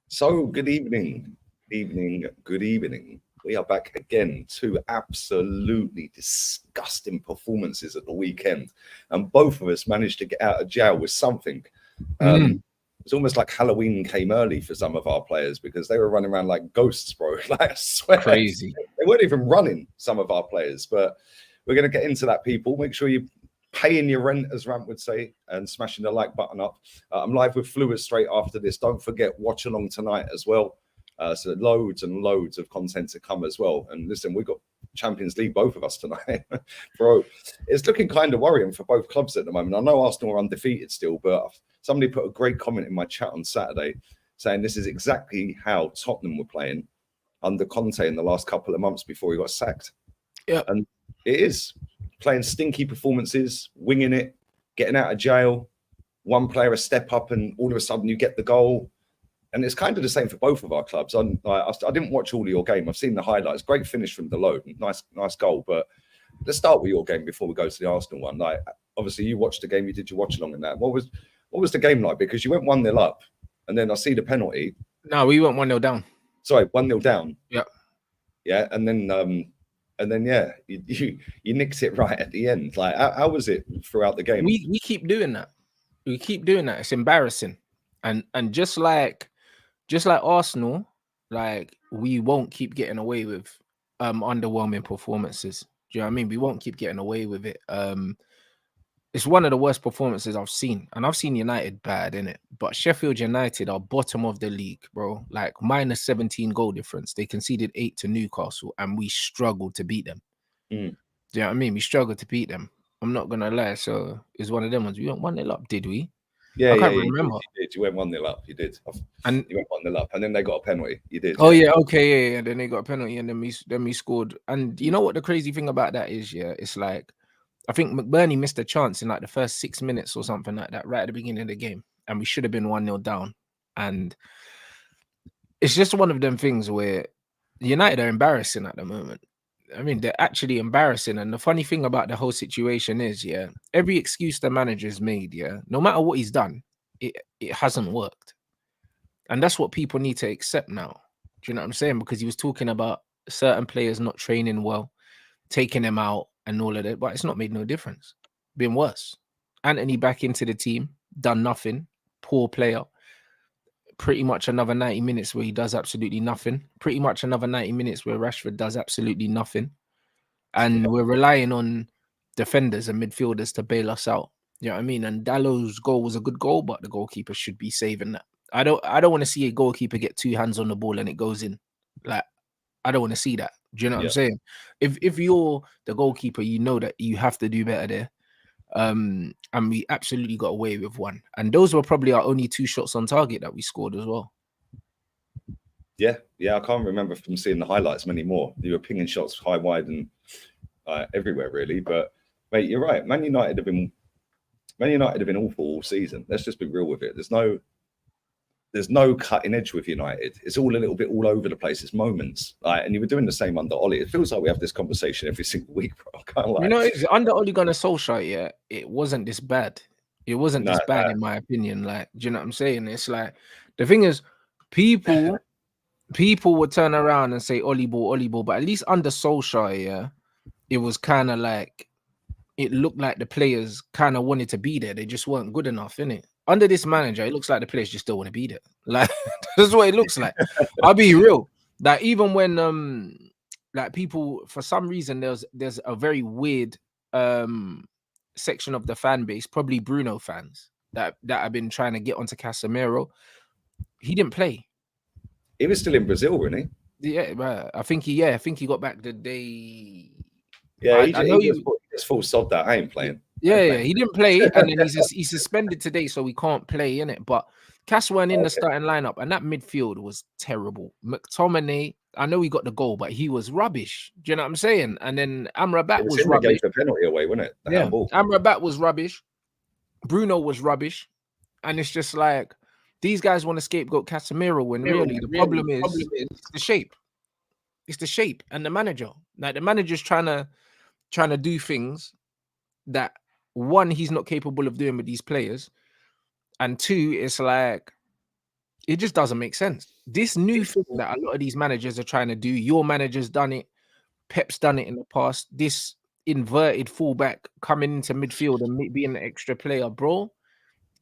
So, good evening, good evening. We are back again. Two absolutely disgusting performances at the weekend, and both of us managed to get out of jail with something. It's almost like Halloween came early for some of our players because they were running around like ghosts, bro. Like I swear, Crazy. they weren't even running. Some of our players, but we're going to get into that. People, make sure you paying your rent, as Ramp would say, and smashing the like button up. I'm live with Fluid straight after this. Don't forget, watch along tonight as well. So loads and loads of content to come as well. And listen, we've got Champions League, both of us tonight. Bro, it's looking kind of worrying for both clubs at the moment. I know Arsenal are undefeated still, but somebody put a great comment in my chat on Saturday saying this is exactly how Tottenham were playing under Conte in the last couple of months before he got sacked. Yeah. And it is playing stinky performances, winging it, getting out of jail, one player a step up, and all of a sudden you get the goal. And it's kind of the same for both of our clubs. I didn't watch all of your game. I've seen the highlights. Great finish from Dalot. Nice goal. But let's start with your game before we go to the Arsenal one. Like, obviously, you watched the game. You did your watch along in that. What was the game like? Because you went 1-0 up, and then I see the penalty. No, we went 1-0 down. Sorry, 1-0 down. Yeah. Yeah, and then yeah, you nicked it right at the end. Like, how was it throughout the game? We keep doing that. We keep doing that. It's embarrassing. And just like Arsenal, like we won't keep getting away with underwhelming performances. Do you know what I mean? We won't keep getting away with it. It's one of the worst performances I've seen, and I've seen United bad in it. But Sheffield United are bottom of the league, bro. Like minus 17 goal difference. They conceded 8 to Newcastle, and we struggled to beat them. Do you know what I mean? We struggled to beat them. I'm not gonna lie. So it's one of them ones. We went 1-0 up, did we? Yeah, I can't remember. You did. You went 1-0 up. You did. And you went 1-0 up, and then they got a penalty. You did. Oh yeah, okay, yeah. Then they got a penalty, and then we scored. And you know what the crazy thing about that is? Yeah, it's like I think McBurney missed a chance in like the first 6 minutes or something like that, right at the beginning of the game, and we should have been 1-0 down. And it's just one of them things where United are embarrassing at the moment. I mean, they're actually embarrassing. And the funny thing about the whole situation is, yeah, every excuse the manager's made, yeah, no matter what he's done, it hasn't worked. And that's what people need to accept now. Do you know what I'm saying? Because he was talking about certain players not training well, taking them out and all of that, but it's not made no difference. Been worse. Anthony back into the team, done nothing, poor player. Pretty much another 90 minutes where he does absolutely nothing. Pretty much another 90 minutes where Rashford does absolutely nothing. And we're relying on defenders and midfielders to bail us out. You know what I mean? And Dalot's goal was a good goal, but the goalkeeper should be saving that. I don't want to see a goalkeeper get 2 hands on the ball and it goes in. Like, I don't want to see that. Do you know what I'm saying? If you're the goalkeeper, you know that you have to do better there. And we absolutely got away with one. And those were probably our only 2 shots on target that we scored as well. Yeah, I can't remember from seeing the highlights many more. You were pinging shots high, wide, and everywhere really. But mate, you're right. Man United have been awful all season. Let's just be real with it. There's no cutting edge with United. It's all a little bit all over the place. It's moments, and you were doing the same under Ollie. It feels like we have this conversation every single week, bro. Kind of like, you know, it's under Ole Gunnar Solskjaer. Yeah, it wasn't this bad. It wasn't this bad in my opinion. Like, do you know what I'm saying? It's like the thing is, people would turn around and say Ollie ball, but at least under Solskjaer, yeah, it was kind of like it looked like the players kind of wanted to be there. They just weren't good enough, innit? Under this manager, it looks like the players just don't want to be there. Like, that's what it looks like. I'll be real. Like, even when like people, for some reason, there's a very weird section of the fan base, probably Bruno fans, that have been trying to get onto Casemiro. He didn't play. He was still in Brazil, wasn't he? Yeah, I think he got back the day. Yeah, I know he just full sod that I ain't playing. Yeah, he didn't play, and then he's suspended today, so we can't play in it. But Cass weren't in the starting lineup, and that midfield was terrible. McTominay, I know he got the goal, but he was rubbish. Do you know what I'm saying? And then Amrabat was rubbish. The penalty away, wasn't it? Yeah, Amrabat was rubbish. Bruno was rubbish, and it's just like these guys want to scapegoat Casemiro when really the problem is the shape. It's the shape and the manager. Like, the manager's trying to do things that, one, he's not capable of doing with these players, and 2, it's like it just doesn't make sense. this new thing that a lot of these managers are trying to do. Your manager's done it. Pep's done it in the past. This inverted fullback coming into midfield and being an extra player, bro.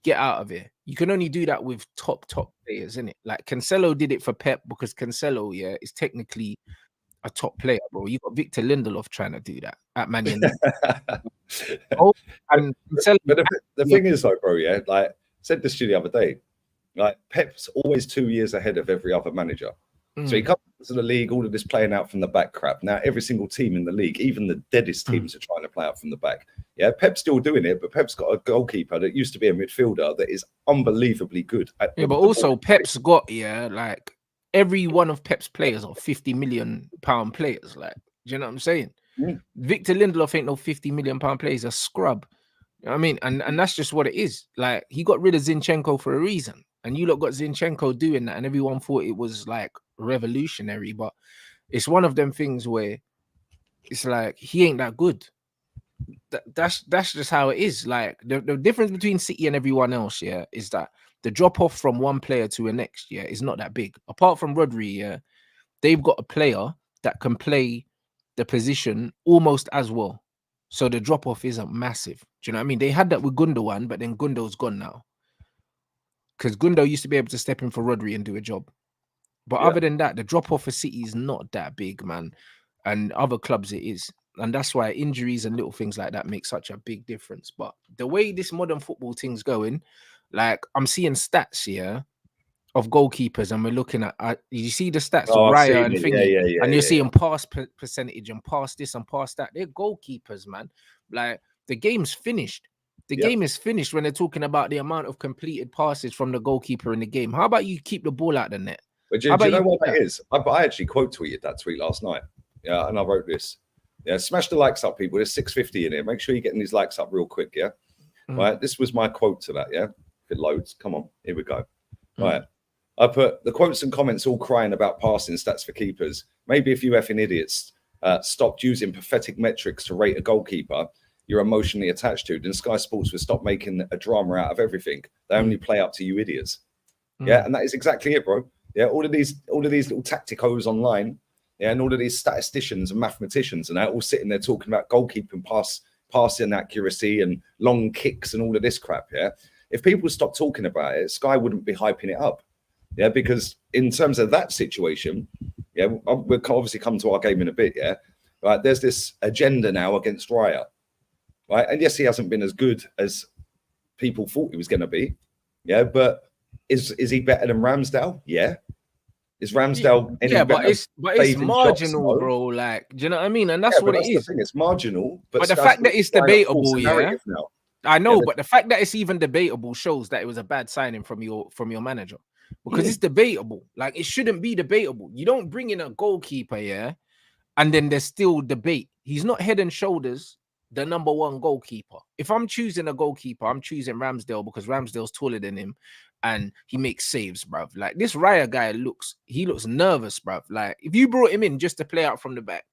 Get out of here. You can only do that with top players, isn't it? Like Cancelo did it for Pep because Cancelo, is technically a top player, bro. You got Victor Lindelof trying to do that at Man United. And but the thing is, though, bro, like I said this to you the other day, like Pep's always 2 years ahead of every other manager. So he comes to the league, all of this playing out from the back crap. Now every single team in the league, even the deadest teams, are trying to play out from the back. Yeah, Pep's still doing it, but Pep's got a goalkeeper that used to be a midfielder that is unbelievably good. But also Pep's got like every one of Pep's players are 50 million pound players. Like, do you know what I'm saying? Victor Lindelof ain't no 50 million pound player. He's a scrub. You know what I mean? And that's just what it is. Like, he got rid of Zinchenko for a reason. And you lot got Zinchenko doing that, and everyone thought it was like revolutionary, but it's one of them things where it's like he ain't that good. That's just how it is. Like the difference between City and everyone else, is that the drop off from one player to the next, is not that big. Apart from Rodri, they've got a player that can play the position almost as well. So the drop off isn't massive. Do you know what I mean? They had that with Gundogan, but then Gundo's gone now. Because Gundo used to be able to step in for Rodri and do a job. But other than that, the drop-off for City is not that big, man. And other clubs it is. And that's why injuries and little things like that make such a big difference. But the way this modern football thing's going, like I'm seeing stats of goalkeepers, and we're looking at you see the stats of Raya and thingy, and you're seeing pass percentage and pass this and pass that. They're goalkeepers, man. Like the game's finished. The game is finished when they're talking about the amount of completed passes from the goalkeeper in the game. How about you keep the ball out the net? But do you know what that is? I actually quote tweeted that tweet last night. Yeah, and I wrote this. Yeah, smash the likes up, people. There's 650 in here. Make sure you're getting these likes up real quick, Right, this was my quote to that, If it loads, come on, here we go. Right, I put the quotes and comments all crying about passing stats for keepers. Maybe if you effing idiots stopped using pathetic metrics to rate a goalkeeper you're emotionally attached to, then Sky Sports would stop making a drama out of everything. They only play up to you idiots. Yeah, and that is exactly it, bro. Yeah, all of these little tacticos online, and all of these statisticians and mathematicians, and they're all sitting there talking about goalkeeping, passing accuracy, and long kicks, and all of this crap. Yeah, if people stopped talking about it, Sky wouldn't be hyping it up. Yeah, because in terms of that situation, we'll obviously come to our game in a bit. Yeah, right. There's this agenda now against Raya. Right, and yes, he hasn't been as good as people thought he was going to be. Yeah, but is he better than Ramsdale? Yeah. Is Ramsdale any better? But it's marginal, bro. Like, do you know what I mean? And that's what it is. The thing. It's marginal, but the fact that it's debatable, I know, but the fact that it's even debatable shows that it was a bad signing from your manager, because it's debatable. Like, it shouldn't be debatable. You don't bring in a goalkeeper, and then there's still debate. He's not head and shoulders the number one goalkeeper. If I'm choosing a goalkeeper, I'm choosing Ramsdale because Ramsdale's taller than him and he makes saves, bruv. Like, this Raya guy looks nervous, bruv. Like, if you brought him in just to play out from the back,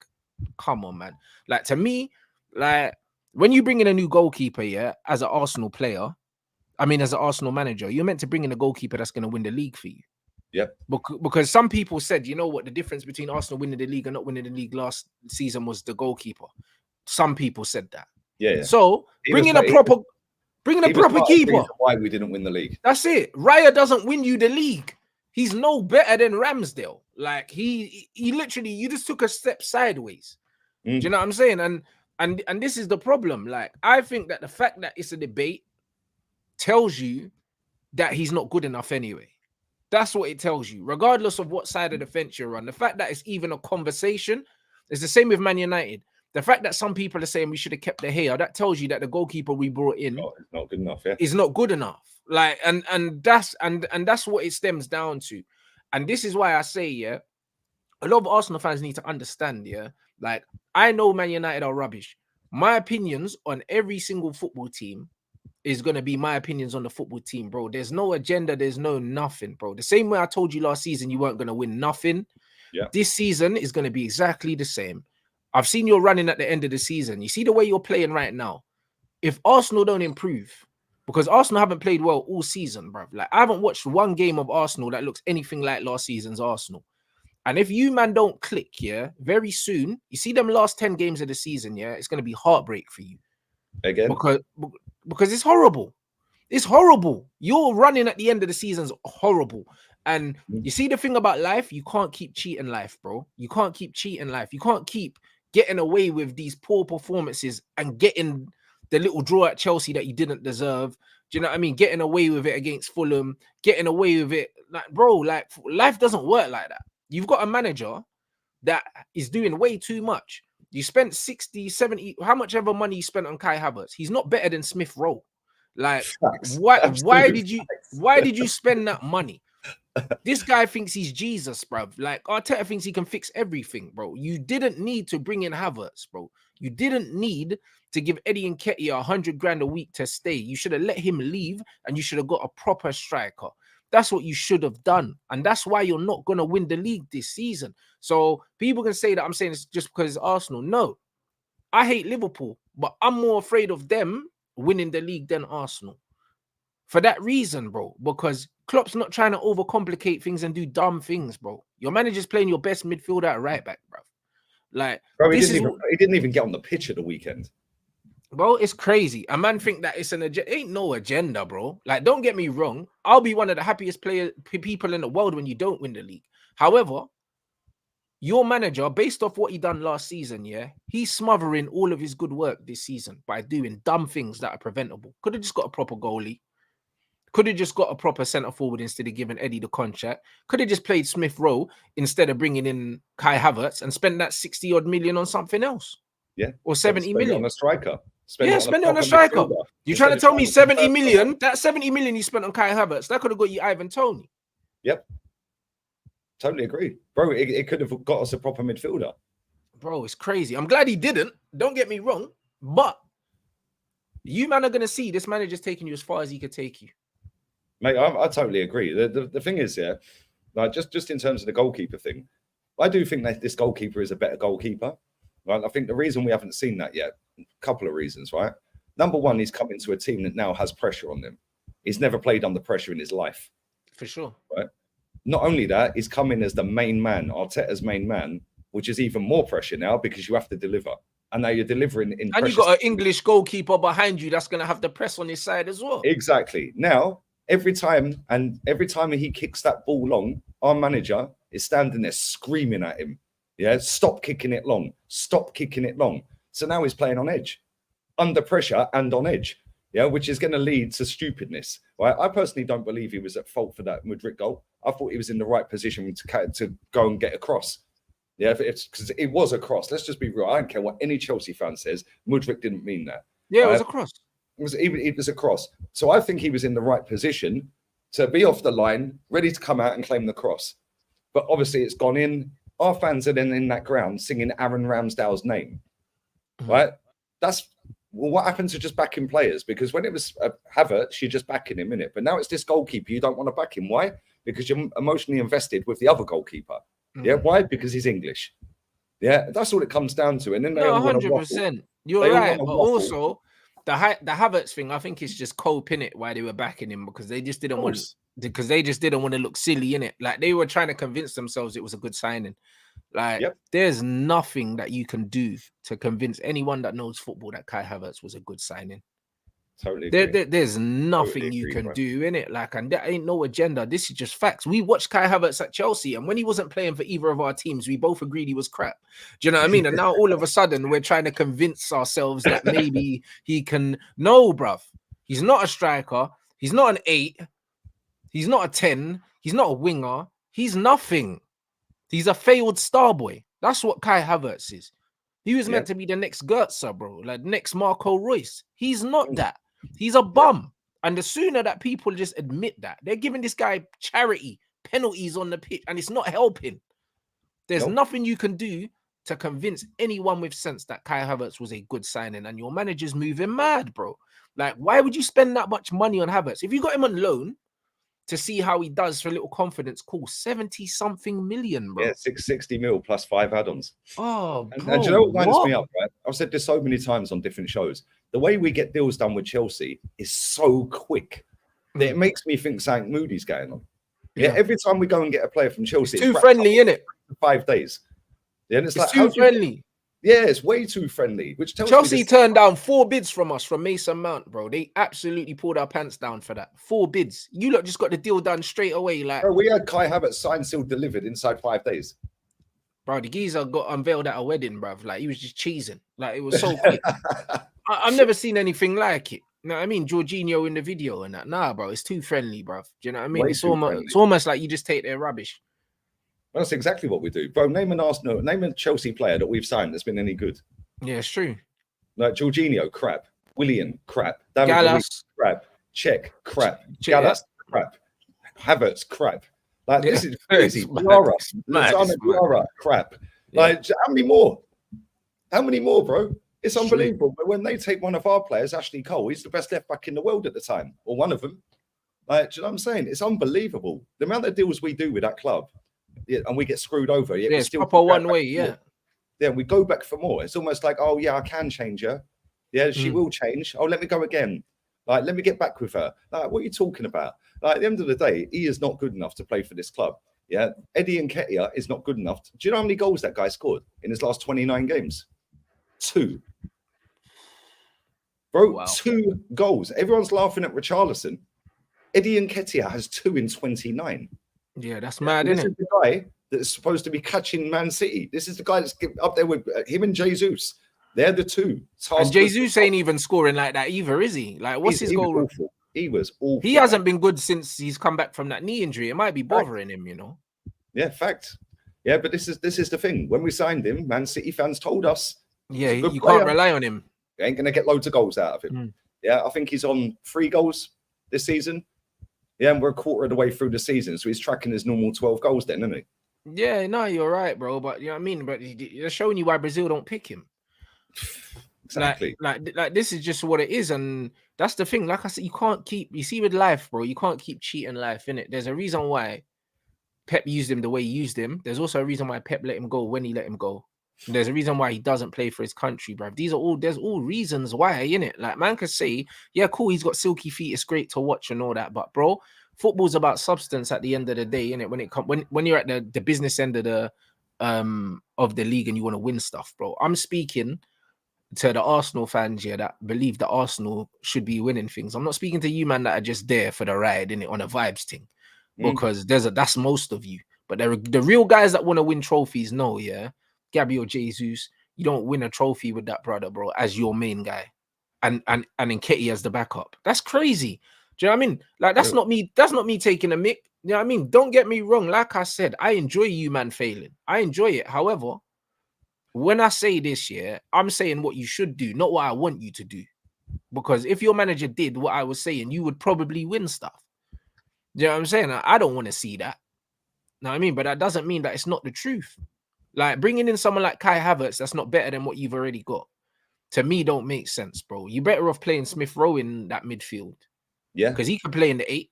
come on, man. Like, to me, like, when you bring in a new goalkeeper, as an Arsenal player, as an Arsenal manager, you're meant to bring in a goalkeeper that's going to win the league for you. Yeah. Because some people said, you know what, the difference between Arsenal winning the league and not winning the league last season was the goalkeeper. Some people said that. Yeah. So bring in a proper keeper. Why we didn't win the league. That's it. Raya doesn't win you the league. He's no better than Ramsdale. Like, he literally, you just took a step sideways. Do you know what I'm saying? And this is the problem. Like, I think that the fact that it's a debate tells you that he's not good enough anyway. That's what it tells you, regardless of what side of the fence you're on. The fact that it's even a conversation is the same with Man United. The fact that some people are saying we should have kept De Gea, that tells you that the goalkeeper we brought in is not good enough. Is not good enough. Like, and that's what it stems down to. And this is why I say, a lot of Arsenal fans need to understand, like, I know Man United are rubbish. My opinions on every single football team is going to be my opinions on the football team, bro. There's no agenda. There's no nothing, bro. The same way I told you last season you weren't going to win nothing. Yeah. This season is going to be exactly the same. I've seen you're running at the end of the season. You see the way you're playing right now. If Arsenal don't improve, because Arsenal haven't played well all season, bruv. Like, I haven't watched one game of Arsenal that looks anything like last season's Arsenal. And if you, man, don't click, yeah, very soon, you see them last 10 games of the season, yeah, it's going to be heartbreak for you. Again? Because it's horrible. It's horrible. You're running at the end of the season's horrible. And you see the thing about life, you can't keep cheating life, bro. You can't keep cheating life. You can't keep getting away with these poor performances and getting the little draw at Chelsea that you didn't deserve. Do you know what I mean? Getting away with it against Fulham, getting away with it. Like, bro, like, life doesn't work like that. You've got a manager that is doing way too much. You spent 60, 70, how much ever money you spent on Kai Havertz. He's not better than Smith Rowe. Like, why did you spend that money? This guy thinks he's Jesus, bro. Like, Arteta thinks he can fix everything, bro. You didn't need to bring in Havertz, bro. You didn't need to give Eddie Nketiah 100 grand a week to stay. You should have let him leave and you should have got a proper striker. That's what you should have done. And that's why you're not going to win the league this season. So people can say that I'm saying it's just because it's Arsenal. No, I hate Liverpool, but I'm more afraid of them winning the league than Arsenal. For that reason, bro, because Klopp's not trying to overcomplicate things and do dumb things, bro. Your manager's playing your best midfielder at right back, bro. Like, bro, he didn't even get on the pitch at the weekend. Bro, it's crazy. A man think that it's ain't no agenda, bro. Like, don't get me wrong. I'll be one of the happiest people in the world when you don't win the league. However, your manager, based off what he done last season, yeah, he's smothering all of his good work this season by doing dumb things that are preventable. Could have just got a proper goalie. Could have just got a proper centre forward instead of giving Eddie the contract. Could have just played Smith Rowe instead of bringing in Kai Havertz and spent that 60 odd million on something else. Yeah. Or 70 million. On a striker. Spend it on a striker. You're trying to tell me 70 million? That 70 million you spent on Kai Havertz, that could have got you Ivan Toney. Yep. Totally agree. Bro, it could have got us a proper midfielder. Bro, it's crazy. I'm glad he didn't. Don't get me wrong. But you, man, are going to see this manager's taking you as far as he could take you. Mate, I totally agree. The thing is, yeah, like just in terms of the goalkeeper thing, I do think that this goalkeeper is a better goalkeeper. Right? I think the reason we haven't seen that yet, a couple of reasons, right? Number one, he's come into a team that now has pressure on them. He's never played under pressure in his life. For sure. Right? Not only that, he's come in as the main man, Arteta's main man, which is even more pressure now because you have to deliver. And now you're delivering in and you've got an English goalkeeper behind you that's going to have the press on his side as well. Exactly. Now, every time he kicks that ball long, our manager is standing there screaming at him. Yeah, stop kicking it long. Stop kicking it long. So now he's playing on edge, under pressure and on edge. Yeah, which is going to lead to stupidness. Right? I personally don't believe he was at fault for that Mudryk goal. I thought he was in the right position to go and get across. Yeah, because it was a cross. Let's just be real. I don't care what any Chelsea fan says. Mudryk didn't mean that. Yeah, it was a cross. It was a cross. So I think he was in the right position to be off the line, ready to come out and claim the cross. But obviously it's gone in. Our fans are then in that ground singing Aaron Ramsdale's name. Right? That's what happens to just backing players? Because when it was Havertz, you're just backing him, innit? But now it's this goalkeeper. You don't want to back him. Why? Because you're emotionally invested with the other goalkeeper. Yeah, why? Because he's English. Yeah, that's all it comes down to. And then they 100%. You're right, but also the Havertz thing, I think it's just cope in it why they were backing him because they just didn't want to look silly in it. Like they were trying to convince themselves it was a good signing. Like there's nothing that you can do to convince anyone that knows football that Kai Havertz was a good signing. Totally. There's nothing you can do in it. Like, and there ain't no agenda. This is just facts. We watched Kai Havertz at Chelsea, and when he wasn't playing for either of our teams, we both agreed he was crap. Do you know what I mean? And now all of a sudden, we're trying to convince ourselves that maybe he can. No, bruv. He's not a striker. He's not an 8. He's not a 10. He's not a winger. He's nothing. He's a failed star boy. That's what Kai Havertz is. He was meant to be the next Goetze, bro, like next Marco Reus. He's not that. He's a bum. And the sooner that people just admit that, they're giving this guy charity penalties on the pitch, and it's not helping. There's nothing you can do to convince anyone with sense that Kai Havertz was a good signing, and your manager's moving mad, bro. Like, why would you spend that much money on Havertz? If you got him on loan to see how he does for a little confidence, cool, 70-something million, bro. Yeah, 660 mil plus 5 add-ons. Oh, and do you know what winds me up, right? I've said this so many times on different shows. the way we get deals done with Chelsea is so quick that it makes me think something Moody's going on. Yeah, every time we go and get a player from Chelsea, it's too friendly, isn't it? 5 days. Yeah, and it's like too friendly. Yeah, it's way too friendly. Which tells Chelsea me turned down 4 bids from us from Mason Mount, bro. They absolutely pulled our pants down for that. 4 bids. You lot just got the deal done straight away. Like, bro, we had Kai Havertz signed, sealed, delivered inside 5 days. Bro, the geezer got unveiled at a wedding, bruv. Like, he was just cheesing. Like, it was so quick. I've never seen anything like it. You know what I mean? Jorginho in the video and that. Nah, bro, it's too friendly, bruv. Do you know what I mean? It's almost like you just take their rubbish. Well, that's exactly what we do. Bro, name a Chelsea player that we've signed that's been any good. Yeah, it's true. Like Jorginho, crap. Willian, crap. Gallas, crap. Czech, crap. Gallas, crap. Havertz, crap. Like, this is crazy. Diarra, crap. Like, how many more? How many more, bro? It's unbelievable. But when they take one of our players, Ashley Cole, he's the best left back in the world at the time, or one of them. Like, do you know what I'm saying? It's unbelievable. The amount of deals we do with that club, and we get screwed over. Yeah, it's proper one way, yeah. Yeah, we go back for more. It's almost like, oh, yeah, I can change her. Yeah, she will change. Oh, let me go again. Like, let me get back with her. Like, what are you talking about? Like, at the end of the day, he is not good enough to play for this club. Yeah, Eddie Nketiah is not good enough. Do you know how many goals that guy scored in his last 29 games? 2. Bro, wow. 2 goals. Everyone's laughing at Richarlison. Eddie Nketiah has 2 in 29. Yeah, that's mad, isn't it? This is the guy that's supposed to be catching Man City. This is the guy that's up there with him and Jesus. They're the 2. And Jesus ain't even scoring like that either, is he? Like, what's his goal? He was awful. He hasn't been good since he's come back from that knee injury. It might be bothering him, you know. Yeah, fact. Yeah, but this is the thing. When we signed him, Man City fans told us, yeah, you can't rely on him. You ain't gonna get loads of goals out of him. Yeah, I think he's on 3 goals this season. Yeah, and we're a quarter of the way through the season, so he's tracking his normal 12 goals then, isn't he? Yeah, no, you're right, bro. But you know what I mean. But you're showing you why Brazil don't pick him. Exactly. Like this is just what it is, and that's the thing. Like I said, you can't keep. You see, with life, bro, you can't keep cheating life, innit? There's a reason why Pep used him the way he used him. There's also a reason why Pep let him go when he let him go. And there's a reason why he doesn't play for his country, bro. There's all reasons why, innit? Like, man could say, yeah, cool, he's got silky feet, it's great to watch and all that, but bro, football's about substance at the end of the day, innit? When you're at the business end of the league and you want to win stuff, bro. I'm speaking to the Arsenal fans here that believe that Arsenal should be winning things. I'm not speaking to you, man, that are just there for the ride, innit, on a vibes thing, because that's most of you. But the real guys that want to win trophies know, yeah, Gabriel Jesus, you don't win a trophy with that brother, bro, as your main guy, and Nketiah as the backup. That's crazy. Do you know what I mean? Like, that's not me. That's not me taking a mick. You know what I mean? Don't get me wrong. Like I said, I enjoy you, man, failing. I enjoy it. However, when I say this, yeah, I'm saying what you should do, not what I want you to do. Because if your manager did what I was saying, you would probably win stuff. You know what I'm saying? I don't want to see that. You know what I mean? But that doesn't mean that it's not the truth. Like, bringing in someone like Kai Havertz that's not better than what you've already got, to me, don't make sense, bro. You're better off playing Smith Rowe in that midfield. Yeah. Because he could play in the 8.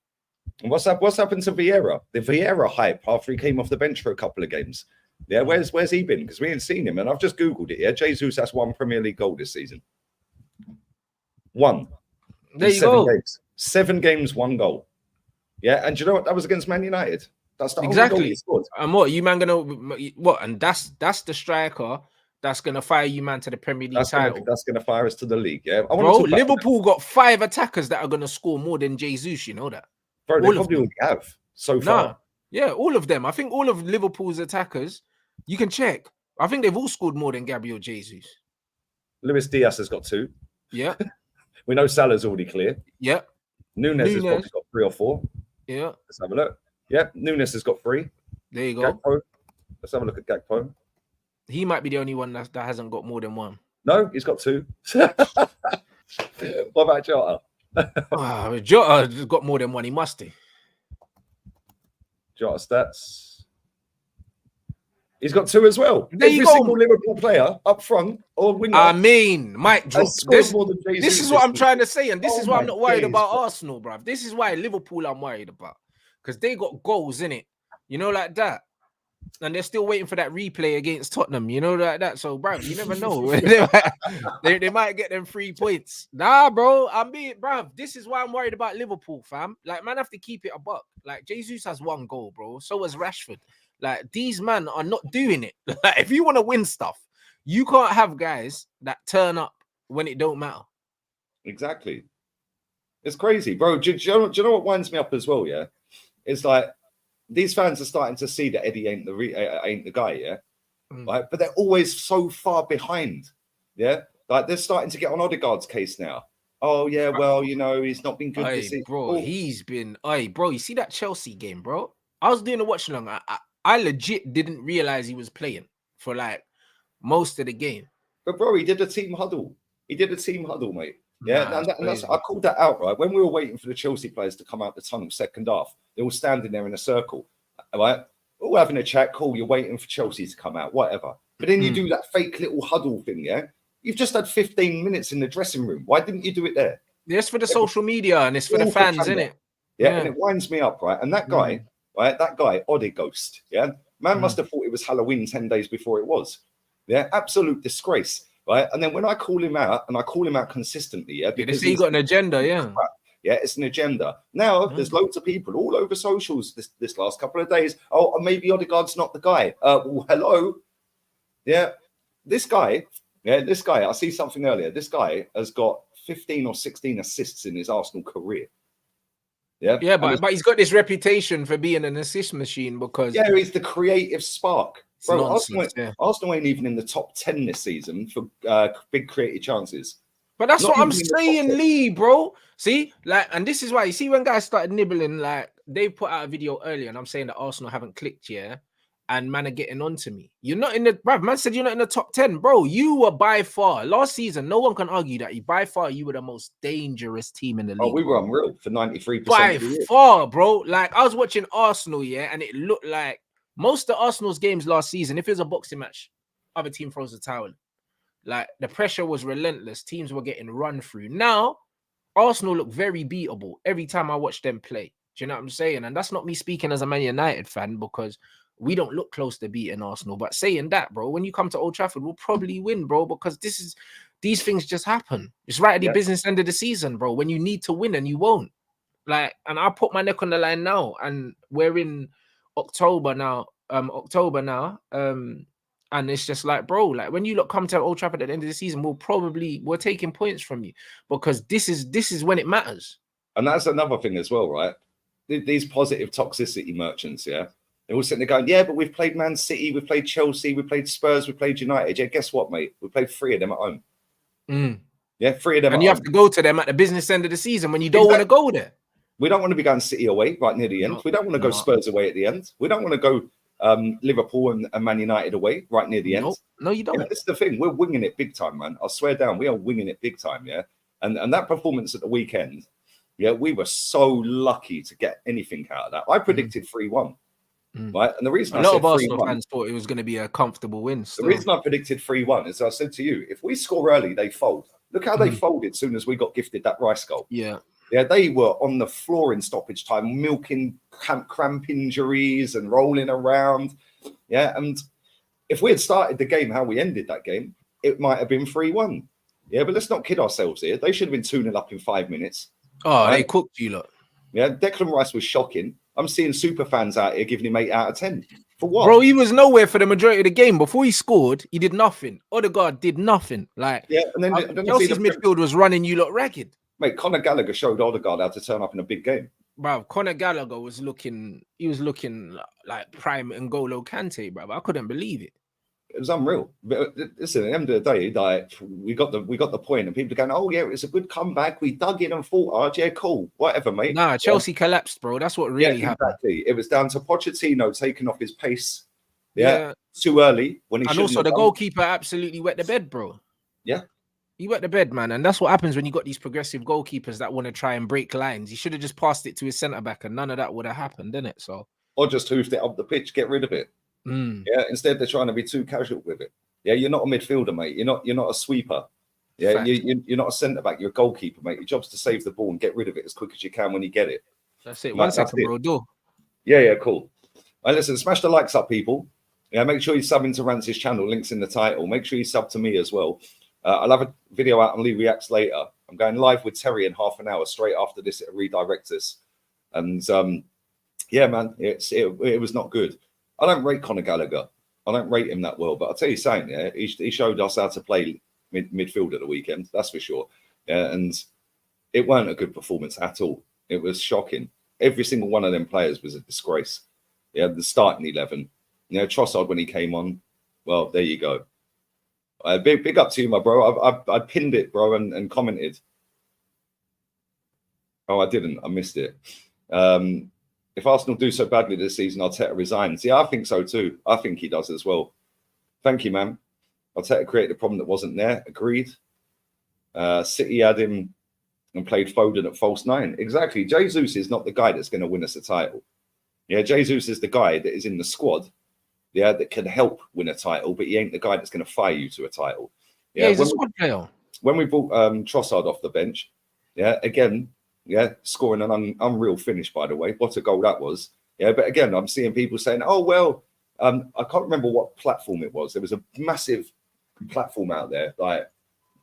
And what's happened to Vieira? The Vieira hype after he came off the bench for a couple of games. Yeah, where's he been? Because we ain't seen him. And I've just Googled it. Yeah, Jesus has 1 Premier League goal this season. 1. There you go. 7 games, 1 goal. Yeah, and do you know what? That was against Man United. That's the exactly. He scored. And what you man gonna what? And that's the striker that's gonna fire you, man, to the Premier League title. That's gonna fire us to the league. Yeah, bro. Liverpool got 5 attackers that are gonna score more than Jesus. You know that, bro. They probably already have so far. Nah, yeah, all of them. I think all of Liverpool's attackers. You can check. I think they've all scored more than Gabriel Jesus. Luis Diaz has got 2. Yeah, we know Salah's already clear. Yeah, Nunes has probably got 3 or 4. Yeah, let's have a look. Yep, Nunes has got 3. There you go. Gakpo. Let's have a look at Gakpo. He might be the only one that hasn't got more than 1. No, he's got 2. What about Jota? Jota's got more than 1. He must do. Jota stats. He's got 2 as well. Every single Liverpool player up front or winger. I mean, Mike, this is what I'm trying to say, and this is why I'm not worried about Arsenal, bruv. This is why Liverpool I'm worried about. Because they got goals in it, you know, like that. and they're still waiting for that replay against Tottenham, you know, like that. So, bro, you never know. they might get them 3 points. Nah, bro, bro, this is why I'm worried about Liverpool, fam. Like, man, have to keep it a buck. Like, Jesus has 1 goal, bro. So has Rashford. Like, these men are not doing it. Like, if you want to win stuff, you can't have guys that turn up when it don't matter. Exactly. It's crazy, bro. Do you know what winds me up as well? Yeah, it's like these fans are starting to see that Eddie ain't the guy. Yeah, right. But they're always so far behind. Yeah, like they're starting to get on Odegaard's case now. Oh yeah, well, you know, he's not been good this season. Bro, he's been. Bro, you see that Chelsea game, bro? I was doing a watch along. I legit didn't realize he was playing for like most of the game. But bro, he did a team huddle. Mate. Yeah, and that's I called that out, right? When we were waiting for the Chelsea players to come out the tunnel second half, they were standing there in a circle, right? All having a chat, cool, you're waiting for Chelsea to come out, whatever. But then you do that fake little huddle thing, yeah? You've just had 15 minutes in the dressing room. Why didn't you do it there? It's for the social media and it's for the fans, isn't it? Yeah, and it winds me up, right? And that guy, right? That guy, Odegaard, yeah? Man must have thought it was Halloween 10 days before it was. Yeah, absolute disgrace. Right, and then when I call him out, and I call him out consistently, yeah, because he's got an agenda, yeah. Yeah, it's an agenda. Now, there's loads of people all over socials this last couple of days. Oh, maybe Odegaard's not the guy. Well, hello. Yeah, this guy, I see something earlier. This guy has got 15 or 16 assists in his Arsenal career. Yeah, but he's got this reputation for being an assist machine because he's the creative spark. Bro, Arsenal ain't even in the top 10 this season for big creative chances. But that's what I'm saying, Lee, bro. See, like, and this is why you see when guys started nibbling, like they put out a video earlier, and I'm saying that Arsenal haven't clicked yet, and man are getting on to me. You're not in the man said you're not in the top 10, bro. You were by far last season. No one can argue that you were the most dangerous team in the league. Oh, we were unreal for 93%. By far, bro. Like I was watching Arsenal, and it looked like. Most of Arsenal's games last season, if it was a boxing match, other team throws a towel. Like the pressure was relentless. Teams were getting run through. Now, Arsenal look very beatable every time I watch them play. Do you know what I'm saying? And that's not me speaking as a Man United fan because we don't look close to beating Arsenal. But saying that, bro, when you come to Old Trafford, we'll probably win, bro, because these things just happen. It's right at the business end of the season, bro, when you need to win and you won't. Like, and I'll put my neck on the line now, and we're in October now, and it's just like, bro, like when you come to Old Trafford at the end of the season, we're taking points from you because this is when it matters. And that's another thing as well, right? These positive toxicity merchants, yeah, they're all sitting there going, yeah, but we've played Man City, we've played Chelsea, we played Spurs, we played United. Yeah, guess what, mate? We played 3 of them at home. Yeah, 3 of them. And you have to go to them at the business end of the season when you don't want to go there. We don't want to be going City away right near the end. We don't want to go Spurs away at the end. We don't want to go Liverpool and Man United away right near the end. No, you don't. This is the thing. We're winging it big time, man. I swear down. We are winging it big time, yeah? And that performance at the weekend, yeah, we were so lucky to get anything out of that. I predicted 3-1, right? And the reason a lot of Arsenal fans thought it was going to be a comfortable win. The reason I predicted 3-1 is I said to you, if we score early, they fold. Look how they folded as soon as we got gifted that Rice goal. Yeah, they were on the floor in stoppage time, milking cramp injuries and rolling around. Yeah, and if we had started the game how we ended that game, it might have been 3-1. Yeah, but let's not kid ourselves here. They should have been 2-0 up in 5 minutes. Oh, right? They cooked you, look. Yeah, Declan Rice was shocking. I'm seeing super fans out here giving him 8 out of 10. For what? Bro, he was nowhere for the majority of the game. Before he scored, he did nothing. Odegaard did nothing. Like, yeah, and then Chelsea's midfield was running you lot ragged. Mate, Conor Gallagher showed Odegaard how to turn up in a big game. Bro, Conor Gallagher was looking like prime N'Golo Kante, bro. I couldn't believe it. It was unreal. But listen, at the end of the day, like we got the point, and people are going, "Oh yeah, it's a good comeback. We dug in and fought hard. Yeah, cool, whatever, mate." Nah, Chelsea collapsed, bro. That's what really happened. Exactly. It was down to Pochettino taking off his pace. Yeah, too early when he. And also the goalkeeper absolutely wet the bed, bro. Yeah. He wet the bed, man. And that's what happens when you got these progressive goalkeepers that want to try and break lines. He should have just passed it to his centre-back and none of that would have happened, didn't it? So, or just hoofed it up the pitch, get rid of it. Yeah, instead they're trying to be too casual with it. Yeah, you're not a midfielder, mate. You're not a sweeper. Yeah, you're not a centre-back. You're a goalkeeper, mate. Your job's to save the ball and get rid of it as quick as you can when you get it. That's it. One second, bro. Do. Yeah, cool. All right, listen, smash the likes up, people. Yeah, make sure you sub into Rance's channel. Links in the title. Make sure you sub to me as well. I'll have a video out on Lee Reacts later. I'm going live with Terry in half an hour. Straight after this, it'll redirect us. And yeah, man, it was not good. I don't rate Conor Gallagher. I don't rate him that well. But I'll tell you something, yeah, he showed us how to play midfield at the weekend. That's for sure. Yeah, and it weren't a good performance at all. It was shocking. Every single one of them players was a disgrace. Yeah, the starting 11. You know, Trossard when he came on. Well, there you go. Big up to you, my bro. I pinned it, bro, and commented. Oh, I didn't. I missed it. If Arsenal do so badly this season, Arteta resigns. Yeah, I think so too. I think he does as well. Thank you, man. Arteta created a problem that wasn't there. Agreed. City had him and played Foden at false 9. Exactly. Jesus is not the guy that's going to win us a title. Yeah, Jesus is the guy that is in the squad. Yeah, that can help win a title, but he ain't the guy that's going to fire you to a title. Yeah, he's a squad player. When we brought Trossard off the bench, yeah, again, yeah, scoring an unreal finish, by the way. What a goal that was. Yeah, but again, I'm seeing people saying, oh, well, I can't remember what platform it was. There was a massive platform out there, like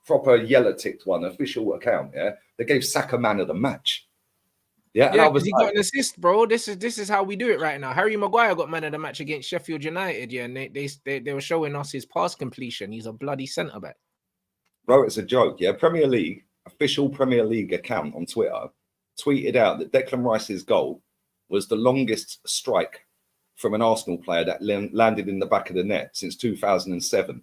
proper yellow ticked one, official account, yeah, that gave Saka man of the match. Yeah, yeah, because he got an assist, bro. This is how we do it right now. Harry Maguire got man of the match against Sheffield United, yeah, and they were showing us his pass completion. He's a bloody centre back, bro. It's a joke, yeah. Premier League official Premier League account on Twitter tweeted out that Declan Rice's goal was the longest strike from an Arsenal player that landed in the back of the net since 2007.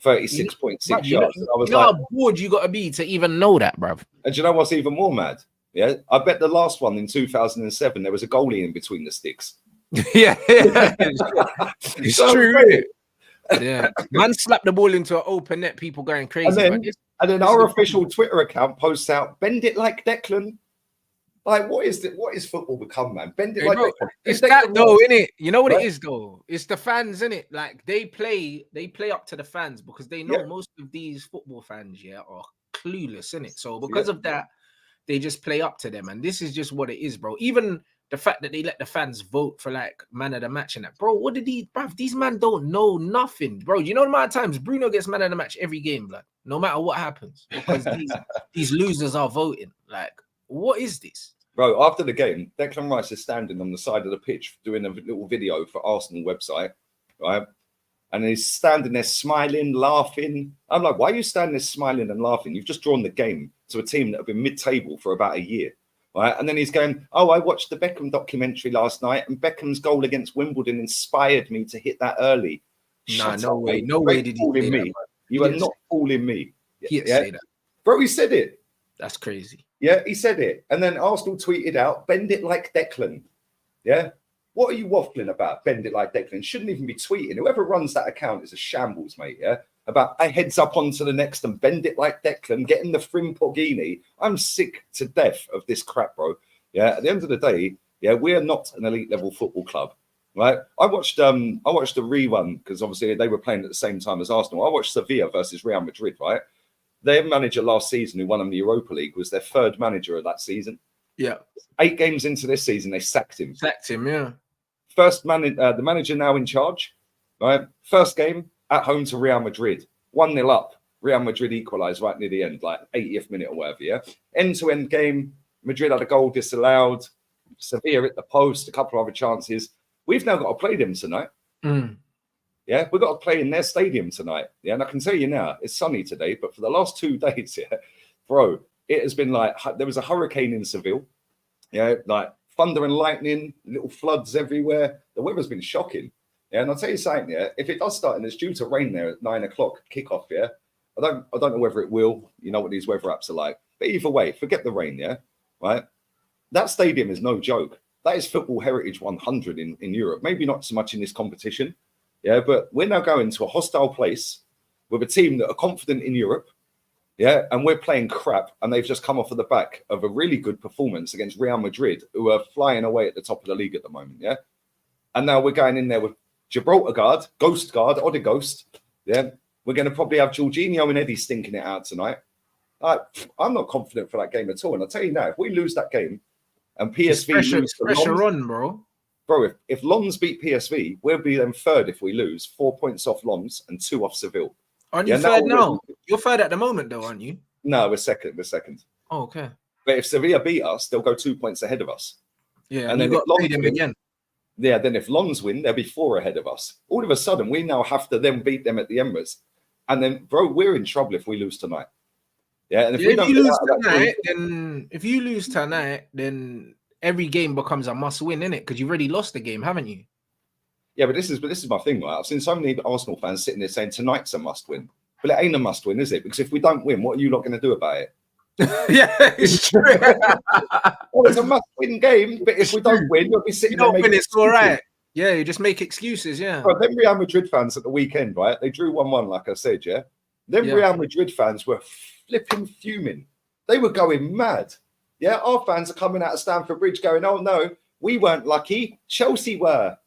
36.6 yards. And I was like, how bored you got to be to even know that, bruv. And do you know what's even more mad? Yeah, I bet the last one in 2007 there was a goalie in between the sticks. Yeah, it's true, isn't it? Yeah, man slapped the ball into an open net. People going crazy. And then our official Twitter account posts out, "Bend it like Declan." Like, what is it? What is football become, man? Bend it like Declan. It's that though, innit? You know what it is though? It's the fans, innit? Like they play up to the fans because they know most of these football fans, are clueless, innit? So because of that, they just play up to them, and this is just what it is, bro. Even the fact that they let the fans vote for like man of the match and that, bro. What did these man don't know nothing, bro. You know the amount of times Bruno gets man of the match every game, blood, no matter what happens, because these losers are voting. Like, what is this? Bro, after the game, Declan Rice is standing on the side of the pitch doing a little video for Arsenal website, right? And he's standing there smiling, laughing. I'm like, why are you standing there smiling and laughing? You've just drawn the game to a team that have been mid-table for about a year, right? And then he's going, oh, I watched the Beckham documentary last night and Beckham's goal against Wimbledon inspired me to hit that early. No way did he say me. You are not fooling me. He didn't say that. Bro, he said it. That's crazy. Yeah, he said it. And then Arsenal tweeted out, bend it like Declan. Yeah? What are you waffling about? Bend it like Declan. Shouldn't even be tweeting. Whoever runs that account is a shambles, mate, yeah? About I heads up onto the next and bend it like Declan, getting the Frimpogini. I'm sick to death of this crap, bro. Yeah, at the end of the day, yeah, we're not an elite level football club, right? I watched the rerun because obviously they were playing at the same time as Arsenal. I watched Sevilla versus Real Madrid, right? Their manager last season, who won them the Europa League, was their third manager of that season. Yeah. 8 games into this season, they sacked him. Yeah. The manager now in charge, right? First game at home to Real Madrid, 1-0 up. Real Madrid equalised right near the end, like 80th minute or whatever, yeah? End-to-end game, Madrid had a goal disallowed, Sevilla hit the post, a couple of other chances. We've now got to play them tonight. Yeah, we've got to play in their stadium tonight. Yeah, and I can tell you now, it's sunny today, but for the last 2 days, yeah, bro, it has been like, there was a hurricane in Seville. Yeah, like thunder and lightning, little floods everywhere. The weather's been shocking. Yeah, and I'll tell you something, yeah, if it does start and it's due to rain there at 9 o'clock kickoff, yeah, I don't know whether it will. You know what these weather apps are like. But either way, forget the rain, yeah, right? That stadium is no joke. That is Football Heritage 100 in Europe. Maybe not so much in this competition. Yeah, but we're now going to a hostile place with a team that are confident in Europe. Yeah, and we're playing crap, and they've just come off of the back of a really good performance against Real Madrid, who are flying away at the top of the league at the moment. Yeah, and now we're going in there with Gibraltar guard, Ghost guard, Odder Ghost. Yeah, we're going to probably have Jorginho and Eddie stinking it out tonight. I'm not confident for that game at all. And I'll tell you now, if we lose that game and PSV lose pressure on, bro. Bro, if Lons beat PSV, we'll be then third if we lose. 4 points off Lons and 2 off Seville. Aren't you third now? You're third at the moment, though, aren't you? No, we're second. We're second. Oh, okay. But if Sevilla beat us, they'll go 2 points ahead of us. Yeah, and then you got to play them again. Yeah, then if Lons win, they'll be 4 ahead of us. All of a sudden, we now have to then beat them at the Emirates. And then, bro, we're in trouble if we lose tonight. Yeah, and if we don't if you lose tonight, then every game becomes a must-win, innit? Because you've already lost the game, haven't you? Yeah, but this is my thing, right? I've seen so many Arsenal fans sitting there saying tonight's a must-win. But it ain't a must-win, is it? Because if we don't win, what are you lot going to do about it? Yeah, it's true. Well, it's a must-win game, but if we don't win, you'll be sitting there making it's all right. Yeah, you just make excuses, yeah. Well, them Real Madrid fans at the weekend, right? They drew 1-1, like I said, yeah? Them Real Madrid fans were flipping fuming. They were going mad. Yeah, our fans are coming out of Stamford Bridge going, oh, no, we weren't lucky. Chelsea were.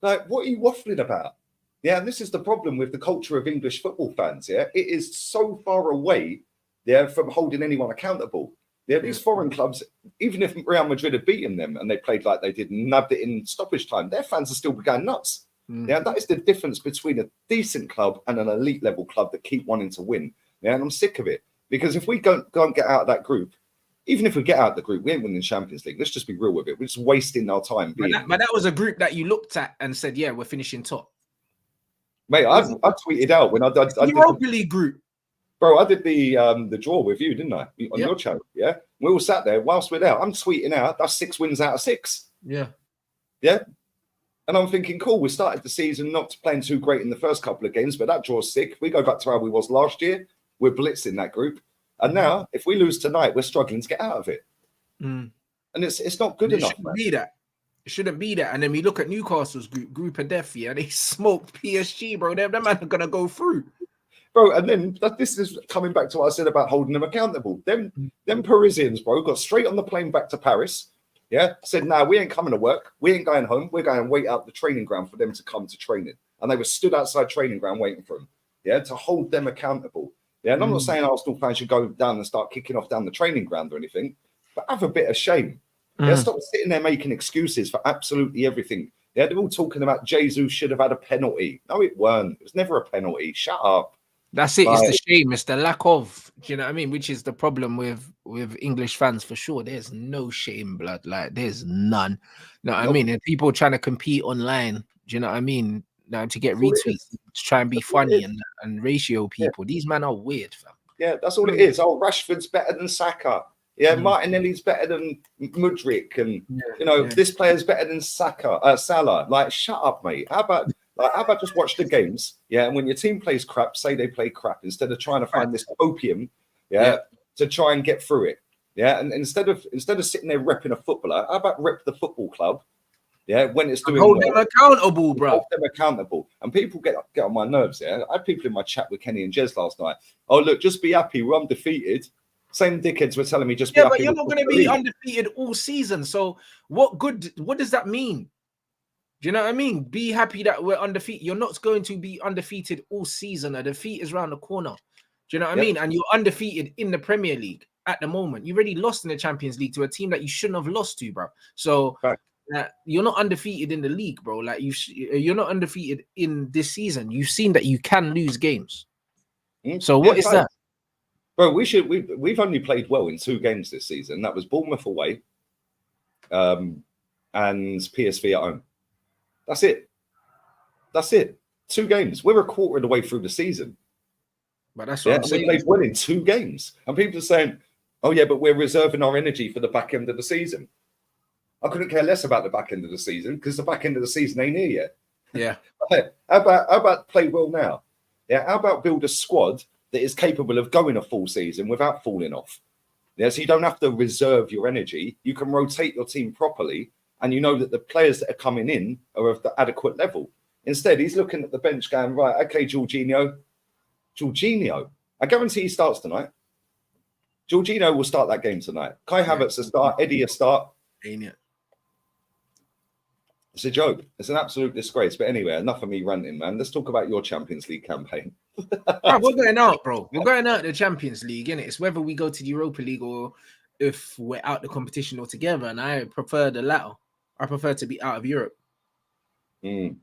Like, what are you waffling about? Yeah, and this is the problem with the culture of English football fans, yeah? It is so far away, yeah, from holding anyone accountable. Yeah, these foreign clubs, even if Real Madrid had beaten them and they played like they did and nabbed it in stoppage time, their fans are still going nuts. Yeah, that is the difference between a decent club and an elite level club that keep wanting to win. Yeah, and I'm sick of it. Because if we don't get out of that group, even if we get out of the group, we ain't winning the Champions League. Let's just be real with it. We're just wasting our time. But that was a group that you looked at and said, yeah, we're finishing top. Mate, I tweeted out when I did the Europa League group. Bro, I did the draw with you, didn't I? On your channel, yeah? We all sat there whilst we're there. I'm tweeting out, that's 6 wins out of 6. Yeah. Yeah? And I'm thinking, cool, we started the season not playing too great in the first couple of games, but that draw's sick. We go back to how we was last year. We're blitzing that group. And now, if we lose tonight, we're struggling to get out of it. And it's not good enough. It shouldn't be that. It shouldn't be that. And then we look at Newcastle's group of death, yeah? They smoked PSG, bro. Them man are going to go through. Bro, and then this is coming back to what I said about holding them accountable. Them Parisians, bro, got straight on the plane back to Paris. Yeah, said, nah, we ain't coming to work. We ain't going home. We're going to wait out the training ground for them to come to training. And they were stood outside training ground waiting for them. Yeah, to hold them accountable. Yeah, and I'm not saying Arsenal fans should go down and start kicking off down the training ground or anything, but have a bit of shame. Yeah, stop sitting there making excuses for absolutely everything. Yeah, they're all talking about Jesus should have had a penalty. No, it weren't. It was never a penalty. Shut up. That's it. It's the shame. It's the lack of, do you know what I mean? Which is the problem with English fans for sure. There's no shame, blood. Like, there's none. You know what I mean? And people trying to compete online, do you know what I mean? Now to get retweets, to try and be funny and ratio people. These men are weird, fam. Yeah, that's all it is. Oh, Rashford's better than Saka. Yeah, Martinelli's better than Mudryk, and this player's better than Salah. Like, shut up, mate. How about just watch the games? Yeah, and when your team plays crap, say they play crap instead of trying to find this opium, to try and get through it. Yeah, and instead of sitting there repping a footballer, how about rep the football club? Yeah, when it's doing hold them accountable, bro. Hold them accountable. And people get on my nerves. Yeah, I had people in my chat with Kenny and Jez last night. Oh, look, just be happy. We're undefeated. Same dickheads were telling me just be happy. But you're not going to be undefeated all season. So what does that mean? Do you know what I mean? Be happy that we're undefeated. You're not going to be undefeated all season. A defeat is around the corner. Do you know what I mean? And you're undefeated in the Premier League at the moment. You already lost in the Champions League to a team that you shouldn't have lost to, bro. So you're not undefeated in the league, bro. Like you're not undefeated in this season. You've seen that you can lose games. So what is that? Bro, we've only played well in 2 games this season. That was Bournemouth away, and PSV at home. That's it. 2 games. We're a quarter of the way through the season. But that's what I'm saying. We played well in 2 games. And people are saying, oh, yeah, but we're reserving our energy for the back end of the season. I couldn't care less about the back end of the season because the back end of the season ain't here yet. Yeah. How about play well now? Yeah. How about build a squad that is capable of going a full season without falling off? Yeah. So you don't have to reserve your energy. You can rotate your team properly. And you know that the players that are coming in are of the adequate level. Instead, he's looking at the bench going, right, okay, Jorginho. I guarantee he starts tonight. Jorginho will start that game tonight. Kai Havertz a start. Eddie a start. Ain't it? It's a joke. It's an absolute disgrace. But anyway, enough of me ranting, man. Let's talk about your Champions League campaign. We're going out, bro. We're going out the Champions League, innit? It's whether we go to the Europa League or if we're out the competition altogether. And I prefer the latter. I prefer to be out of Europe. Mm.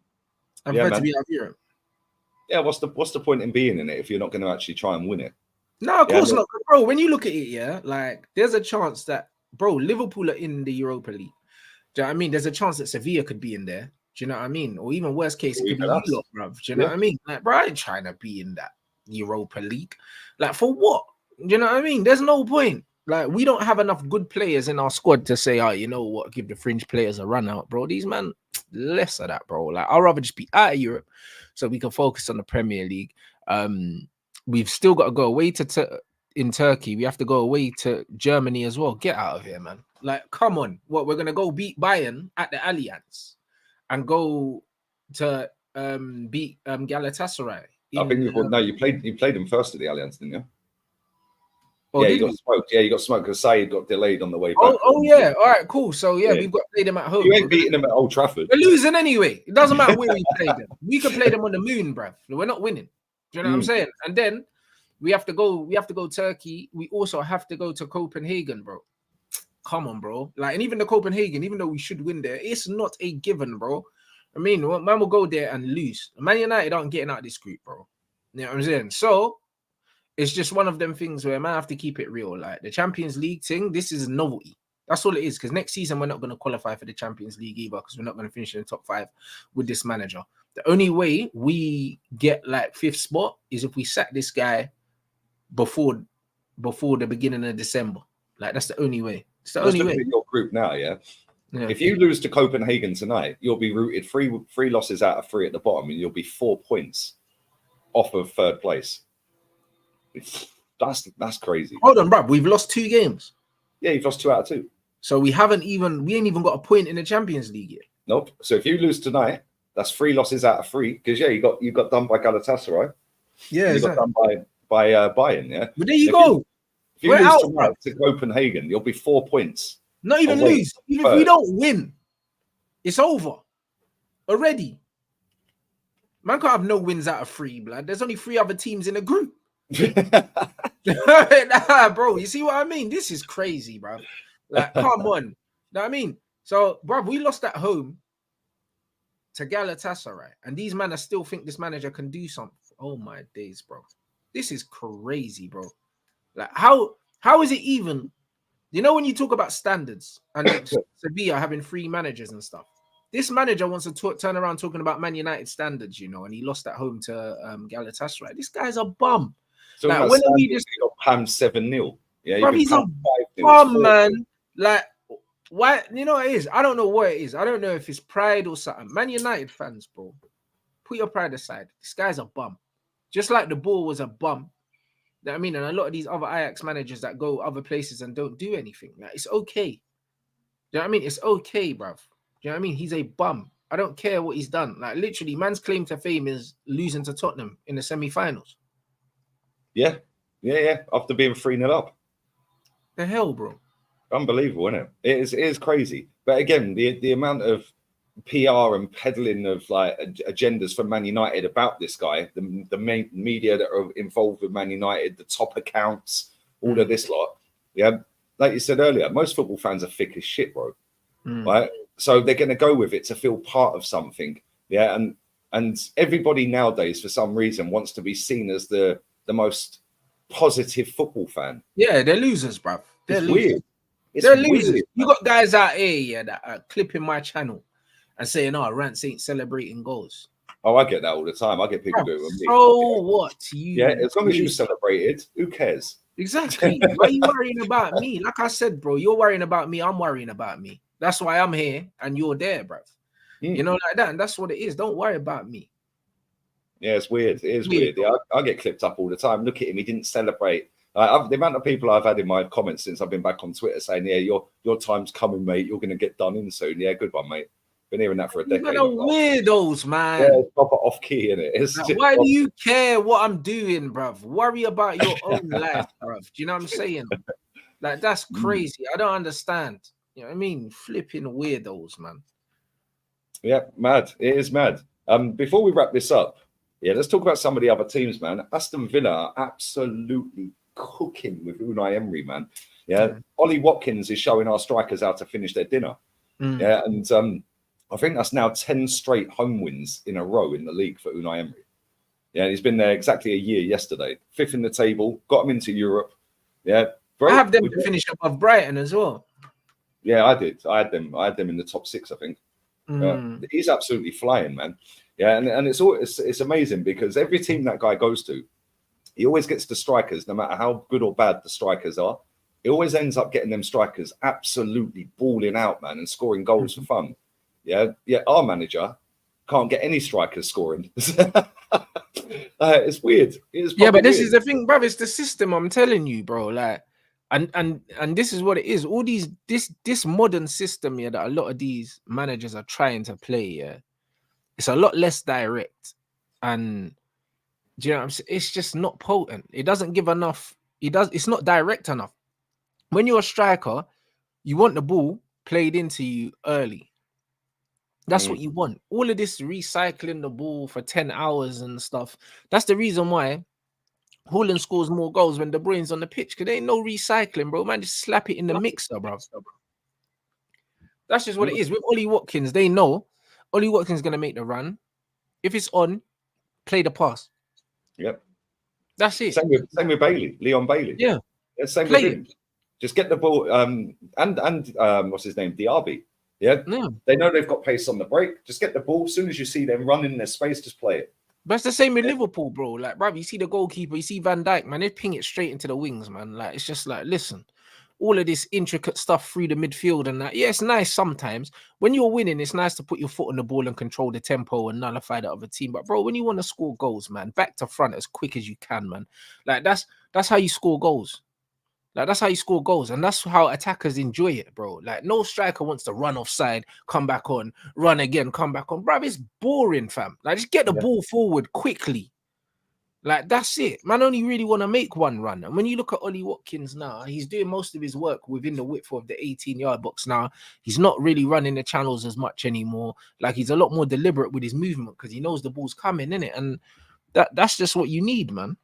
I Yeah, prefer to man. be out of Europe. Yeah, what's the point in being in it if you're not going to actually try and win it? No, of Yeah, course look, not, bro. When you look at it, yeah, like there's a chance that, bro, Liverpool are in the Europa League. Do you know what I mean? There's a chance that Sevilla could be in there. Do you know what I mean? Or even worst case, it or could be even you us. lot, bro. Do you know Yeah. what I mean? Like, bro, I ain't trying to be in that Europa League. Like, for what? Do you know what I mean? There's no point. Like, we don't have enough good players in our squad to say, oh, you know what, give the fringe players a run out, bro. These man, less of that, bro. Like, I'd rather just be out of Europe so we can focus on the Premier League. We've still got to go away in Turkey. We have to go away to Germany as well. Get out of here, man. Like, come on. What, we're gonna go beat Bayern at the Allianz and go to beat Galatasaray. I think you played them first at the Allianz, didn't you? Oh, Yeah, did you got we? smoked. Yeah, you got smoked because Said got delayed on the way back. Oh yeah. All right, cool. So yeah, Yeah. we've got to play them at home. You ain't beating them at Old Trafford. We're losing anyway. It doesn't matter where we play them. We could play them on the moon, bruv. We're not winning. Do you know what I'm saying? And then we have to go Turkey. We also have to go to Copenhagen, bro. Come on, bro. Like, and even the Copenhagen, even though we should win there, it's not a given, bro. I mean, man will go there and lose. Man United aren't getting out of this group, bro. You know what I'm saying? So it's just one of them things where man have to keep it real. Like the Champions League thing, this is a novelty. That's all it is. Because next season we're not going to qualify for the Champions League either, because we're not going to finish in the top 5 with this manager. The only way we get like 5th spot is if we sack this guy before the beginning of December. Like that's the only way. It's the only way. At your group now, yeah. Yeah. If you lose to Copenhagen tonight, you'll be rooted three losses out of 3 at the bottom, and you'll be 4 points off of 3rd place. That's crazy. Hold on, bro. We've lost 2 games. Yeah, you've lost 2 out of 2. So we ain't even got a point in the Champions League yet. Nope. So if you lose tonight, that's 3 losses out of 3. Because yeah, you got done by Galatasaray. Yeah, you got done by Bayern. Yeah. But there you go. If you lose tonight to Copenhagen, you'll be 4 points. Not even lose. Even if we don't win, it's over already. Man can't have no wins out of 3, blood. There's only 3 other teams in the group. Nah, bro, you see what I mean? This is crazy, bro. Like, come on. Know what I mean? So, bro, we lost at home to Galatasaray, and these men still think this manager can do something. Oh my days, bro. This is crazy, bro. Like, how is it even? You know, when you talk about standards and Sevilla having 3 managers and stuff, this manager wants to turn around talking about Man United standards, you know, and he lost at home to Galatasaray. This guy's a bum. So like, when we just got Pam 7-0. Yeah, bro, he's a bum, man. Like, why? You know what it is? I don't know what it is. I don't know if it's pride or something. Man United fans, bro, put your pride aside. This guy's a bum. Just like the ball was a bum. You know what I mean? And a lot of these other Ajax managers that go other places and don't do anything. Like, it's okay. You know what I mean? It's okay, bruv. Do you know what I mean? He's a bum. I don't care what he's done. Like, literally, man's claim to fame is losing to Tottenham in the semi-finals. Yeah. After being 3-0 up. The hell, bro? Unbelievable, isn't it? It is crazy. But again, the amount of PR and peddling of like agendas for Man United about this guy, the main media that are involved with Man United, the top accounts, all of this lot. Yeah, like you said earlier, most football fans are thick as shit, bro. Right? So they're going to go with it to feel part of something. Yeah, and everybody nowadays, for some reason, wants to be seen as the most positive football fan. Yeah, they're losers, bruv. They're losers. Weird. They're losers. Weird. You got guys out here, that are clipping my channel and saying, "Oh, Rants ain't celebrating goals." Oh, I get that all the time. I get people doing it with me. So what? As long as you celebrated, who cares? Exactly. Why are you worrying about me? Like I said, bro, you're worrying about me. I'm worrying about me. That's why I'm here and you're there, bruv. You know, like that. And that's what it is. Don't worry about me. Yeah, it's weird. It is weird. Yeah, I get clipped up all the time. Look at him. He didn't celebrate. The amount of people I've had in my comments since I've been back on Twitter saying, yeah, your time's coming, mate. You're going to get done in soon. Yeah, good one, mate. Been hearing that for a decade. You're weirdos, man. Yeah, it's proper off key, innit? Like, why do you care what I'm doing, bruv? Worry about your own life, bruv. Do you know what I'm saying? Like, that's crazy. I don't understand. You know what I mean? Flipping weirdos, man. Yeah, mad. It is mad. Before we wrap this up, let's talk about some of the other teams, man. Aston Villa are absolutely cooking with Unai Emery, man. Yeah. Ollie Watkins is showing our strikers how to finish their dinner. Yeah, and I think that's now 10 straight home wins in a row in the league for Unai Emery. Yeah, he's been there exactly a year yesterday. 5th in the table, got him into Europe. Yeah, bro. I have them to finish above Brighton as well. Yeah, I did. I had them in the top 6, I think. He's absolutely flying, man. Yeah, and it's amazing because every team that guy goes to, he always gets the strikers, no matter how good or bad the strikers are. He always ends up getting them strikers absolutely balling out, man, and scoring goals for fun. Yeah, our manager can't get any strikers scoring. It's weird. Yeah, but this is the thing, bro. It's the system. I'm telling you, bro. Like, and this is what it is. All these this modern system here that a lot of these managers are trying to play. Yeah, it's a lot less direct, and do you know what I'm saying? It's just not potent. It doesn't give enough. It's not direct enough. When you're a striker, you want the ball played into you early. That's what you want. All of this recycling the ball for 10 hours and stuff. That's the reason why Haaland scores more goals when De Bruyne's on the pitch, because there ain't no recycling, bro. Man, just slap it in the mixer, bro. That's just what it is. With Ollie Watkins, they know Ollie Watkins is going to make the run. If it's on, play the pass. Yep. That's it. Same with Bailey, Leon Bailey. Yeah. Same with him. Just get the ball. And what's his name? Diaby. Yeah. They know they've got pace on the break. Just get the ball. As soon as you see them running their space, just play it. But it's the same with Liverpool, bro. Like, bro, you see the goalkeeper, you see Van Dijk, man, they ping it straight into the wings, man. Like, it's just like, listen, all of this intricate stuff through the midfield and that. Yeah, it's nice sometimes. When you're winning, it's nice to put your foot on the ball and control the tempo and nullify the other team. But, bro, when you want to score goals, man, back to front as quick as you can, man. Like, that's how you score goals. Like, that's how you score goals. And that's how attackers enjoy it, bro. Like, no striker wants to run offside, come back on, run again, come back on. Bro, it's boring, fam. Like, just get the ball forward quickly. Like, that's it. Man only really want to make one run. And when you look at Ollie Watkins now, he's doing most of his work within the width of the 18-yard box now. He's not really running the channels as much anymore. Like, he's a lot more deliberate with his movement because he knows the ball's coming, innit? And that's just what you need, man.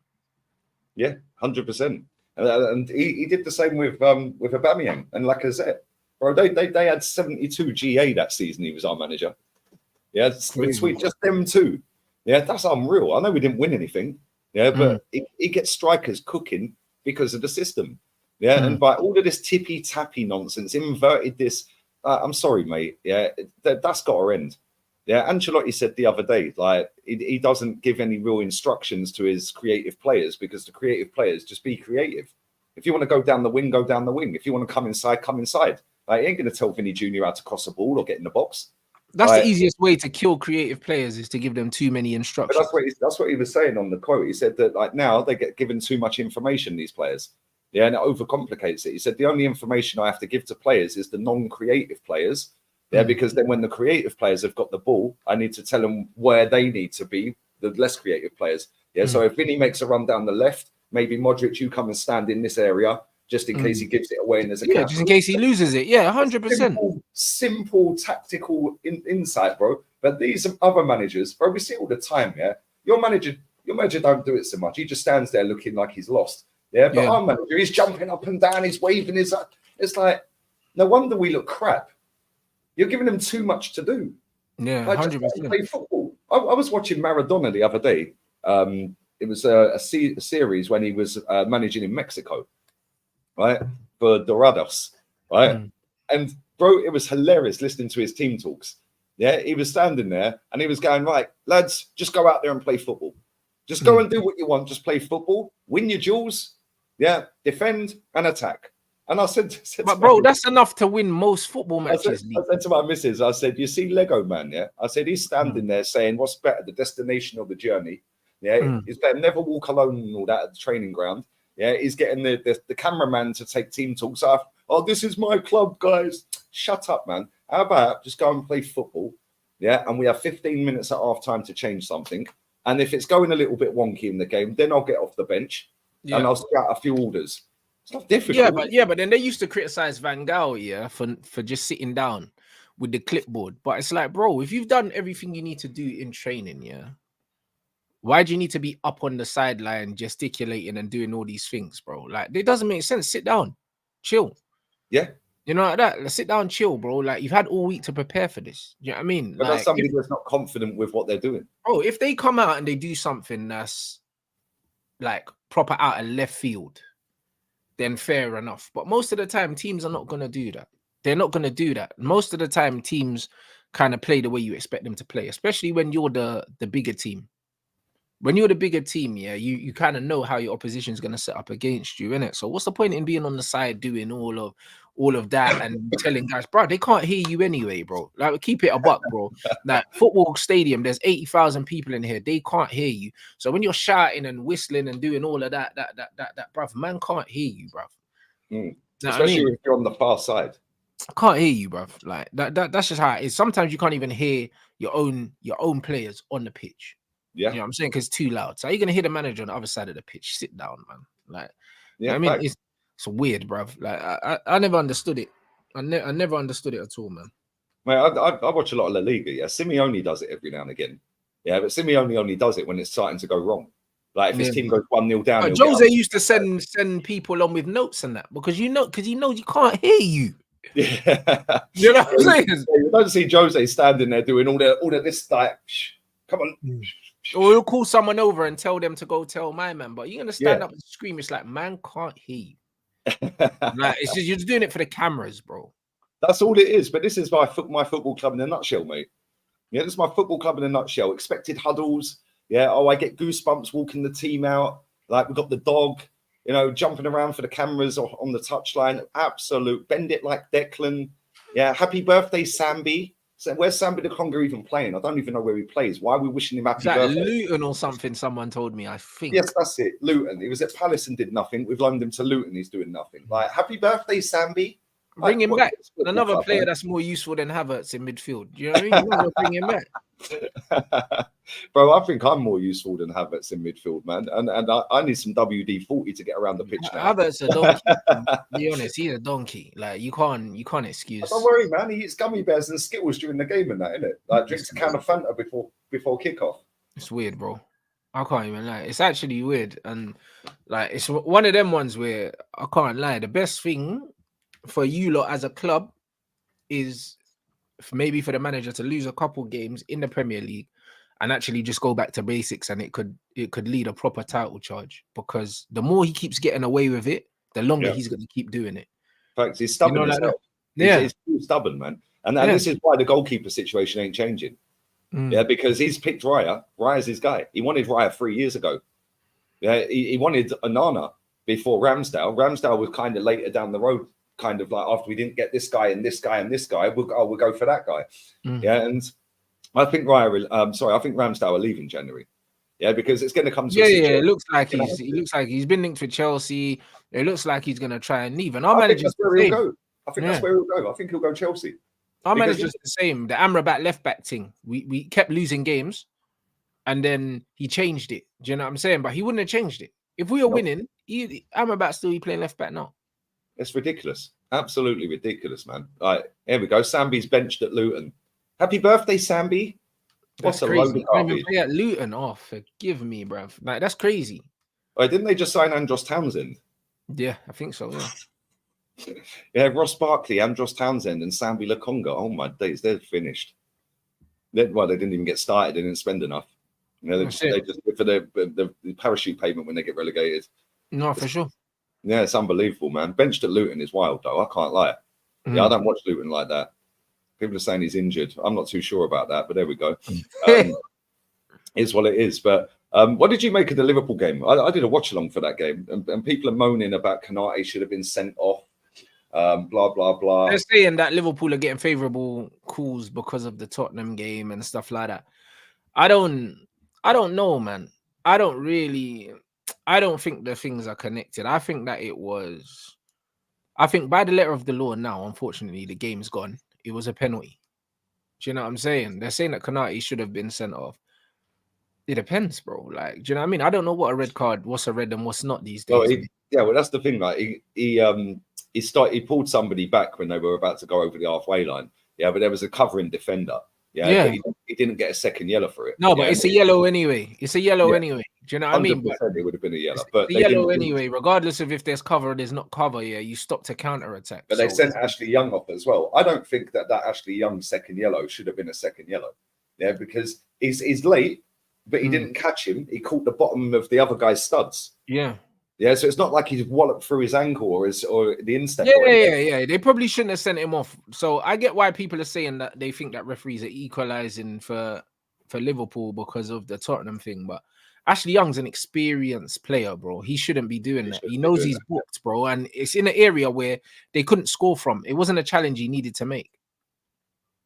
Yeah, 100%. And he did the same with Aubameyang and Lacazette. Bro, they had 72 GA that season. He was our manager. Yeah, sweet, just them two. Yeah, that's unreal. I know we didn't win anything. Yeah, but he gets strikers cooking because of the system. Yeah, and by all of this tippy tappy nonsense, inverted this. I'm sorry, mate. Yeah, that's got to end. Yeah, Ancelotti said the other day, like, he doesn't give any real instructions to his creative players because the creative players just be creative. If you want to go down the wing, go down the wing. If you want to come inside, come inside. Like, he ain't going to tell Vinny Jr. how to cross the ball or get in the box. That's the easiest way to kill creative players, is to give them too many instructions. But that's what he was saying on the quote. He said that, like, now they get given too much information, these players. Yeah, and it overcomplicates it. He said the only information I have to give to players is the non-creative players. Yeah, because then when the creative players have got the ball, I need to tell them where they need to be, the less creative players. Yeah, so if Vinny makes a run down the left, maybe Modric, you come and stand in this area just in case he gives it away and there's a just in case he loses it. Yeah, 100%. Simple tactical insight, bro. But these other managers, bro, we see it all the time. Yeah, your manager don't do it so much. He just stands there looking like he's lost. Yeah, but our manager, he's jumping up and down, he's waving his. It's like, no wonder we look crap. You're giving them too much to do. Yeah, like 100%. Play football. I was watching Maradona the other day. It was a series when he was managing in Mexico, right, for Dorados, right? And bro, it was hilarious listening to his team talks. Yeah, he was standing there and he was going, right, lads, just go out there and play football. Just go and do what you want. Just play football, win your duels, yeah, defend and attack. And I said but bro, that's enough to win most football matches. I said to my missus, I said, you see Lego man, yeah? I said, he's standing there saying, what's better, the destination or the journey? Yeah, he's better never walk alone and all that at the training ground. Yeah, he's getting the cameraman to take team talks off. Oh, this is my club, guys. Shut up, man. How about just go and play football? Yeah, and we have 15 minutes at half time to change something. And if it's going a little bit wonky in the game, then I'll get off the bench and I'll scout a few orders. It's not difficult. Yeah, but then they used to criticize Van Gaal, for just sitting down with the clipboard. But it's like, bro, if you've done everything you need to do in training, why do you need to be up on the sideline gesticulating and doing all these things, bro? Like, it doesn't make sense. Sit down, chill. Yeah, You know, like that. Let's sit down, chill, bro. Like you've had all week to prepare for this. You know what I mean? But that's somebody that's not confident with what they're doing. Oh, if they come out and they do something that's like proper out of left field, then fair enough. But most of the time, teams are not gonna do that. They're not gonna do that. Most of the time, teams kind of play the way you expect them to play, especially when you're the bigger team. When you're the bigger team, yeah, you kind of know how your opposition is going to set up against you, innit? So what's the point in being on the side doing all of that and telling guys, bro, they can't hear you anyway, bro. Like, keep it a buck, bro. Like, football stadium, there's 80,000 people in here. They can't hear you. So when you're shouting and whistling and doing all of that, bruv, man can't hear you, bruv. Especially if you're on the far side. I can't hear you, bruv. Like that's just how it is. Sometimes you can't even hear your own players on the pitch. Yeah, you know what I'm saying, because it's too loud. So how are you gonna hear the manager on the other side of the pitch? Sit down, man. Like, yeah, I mean, it's weird, bruv. Like I never understood it. I never understood it at all, man. Mate, I watch a lot of La Liga. Yeah, Simeone does it every now and again. Yeah, but Simeone only does it when it's starting to go wrong. Like if his team goes 1-0 down. Jose used to send people on with notes and that because he knows you can't hear you. Yeah, you know what I'm saying? You don't see Jose standing there doing all of this like, come on. Or he'll call someone over and tell them to go tell my man, but you're gonna stand up and scream. It's like, man can't hear you. Like it's just you're just doing it for the cameras, bro. That's all it is. But this is my football club in a nutshell, mate. Yeah, this is my football club in a nutshell. Expected huddles. Yeah. Oh, I get goosebumps walking the team out. Like we've got the dog, you know, jumping around for the cameras on the touchline. Absolute bend it like Declan. Yeah. Happy birthday, Sambi. So where's Sambi the Conga even playing? I don't even know where he plays. Why are we wishing him happy birthday? Luton or something, someone told me, I think. Yes, that's it. Luton. He was at Palace and did nothing. We've loaned him to Luton. He's doing nothing. Like, happy birthday, Sambi. Bring him back. Another player that's more useful than Havertz in midfield. Do you know what I mean? You bring him back. Bro, I think I'm more useful than Havertz in midfield, man. And I need some WD-40 to get around the pitch now. Havertz a donkey. To be honest, he's a donkey. Like you can't excuse. Don't worry, man. He eats gummy bears and Skittles during the game and that, innit? Like drinks a can of Fanta before kickoff. It's weird, bro. I can't even lie. It's actually weird, and like it's one of them ones where I can't lie. The best thing for you lot as a club is maybe for the manager to lose a couple games in the Premier League and actually just go back to basics, and it could lead a proper title charge, because the more he keeps getting away with it, the longer he's going to keep doing it. In fact, he's stubborn. You know, he's too stubborn, man. And this is why the goalkeeper situation ain't changing. Yeah, because he's picked Raya. Raya's his guy. He wanted Raya 3 years ago. Yeah, he wanted Onana before Ramsdale. Ramsdale was kind of later down the road, kind of like after we didn't get this guy and this guy and this guy, we'll go for that guy. Yeah, and I think Ramsdale will leave in January. Yeah, because it's going to come to it looks like he's been linked with Chelsea. It looks like he's going to try and leave. And our manager's that's where he'll go. I think that's where he'll go. I think he'll go Chelsea. Our manager's the same. The Amrabat left back thing. We kept losing games, and then he changed it. Do you know what I'm saying? But he wouldn't have changed it if we were winning. Amrabat still be playing left back now. It's ridiculous. Absolutely ridiculous, man. All right, here we go. Sambi's benched at Luton. Happy birthday, Sambi. What's a load of garbage. Play at Luton. Oh, forgive me, bruv. Like, that's crazy. Oh, didn't they just sign Andros Townsend? Yeah, I think so, yeah. Yeah, Ross Barkley, Andros Townsend, and Sambi Lokonga. Oh, my days. They're finished. They didn't even get started. They didn't spend enough. You know, they just for the parachute payment when they get relegated. No, for sure. Yeah, it's unbelievable, man. Benched at Luton is wild, though. I can't lie. Yeah, I don't watch Luton like that. People are saying he's injured. I'm not too sure about that, but there we go. Is what it is. But what did you make of the Liverpool game? I did a watch along for that game, and people are moaning about Konate should have been sent off. Blah blah blah. They're saying that Liverpool are getting favourable calls because of the Tottenham game and stuff like that. I don't know, man. I don't think the things are connected. I think that by the letter of the law now, unfortunately, the game's gone. It was a penalty. Do you know what I'm saying? They're saying that Konate should have been sent off. It depends, bro. Like, do you know what I mean? I don't know what's a red and what's not these days. Well, that's the thing. Like, he pulled somebody back when they were about to go over the halfway line. Yeah, but there was a covering defender. Yeah. He didn't get a second yellow for it. No, but it's a yellow anyway. It's a yellow anyway. Do you know what I mean? 100% But it would have been a yellow. it's But the they yellow didn't. anyway, regardless of if there's cover or there's not cover. Yeah, you stop to counter attack. But they sent Ashley Young off as well. I don't think that Ashley Young second yellow should have been a second yellow. Yeah, because he's late, but he didn't catch him. He caught the bottom of the other guy's studs. Yeah. Yeah, so it's not like he's walloped through his ankle or the instep. Yeah. They probably shouldn't have sent him off. So I get why people are saying that they think that referees are equalizing for Liverpool because of the Tottenham thing. But Ashley Young's an experienced player, bro. He shouldn't be doing that. He knows he's booked, bro. And it's in an area where they couldn't score from. It wasn't a challenge he needed to make.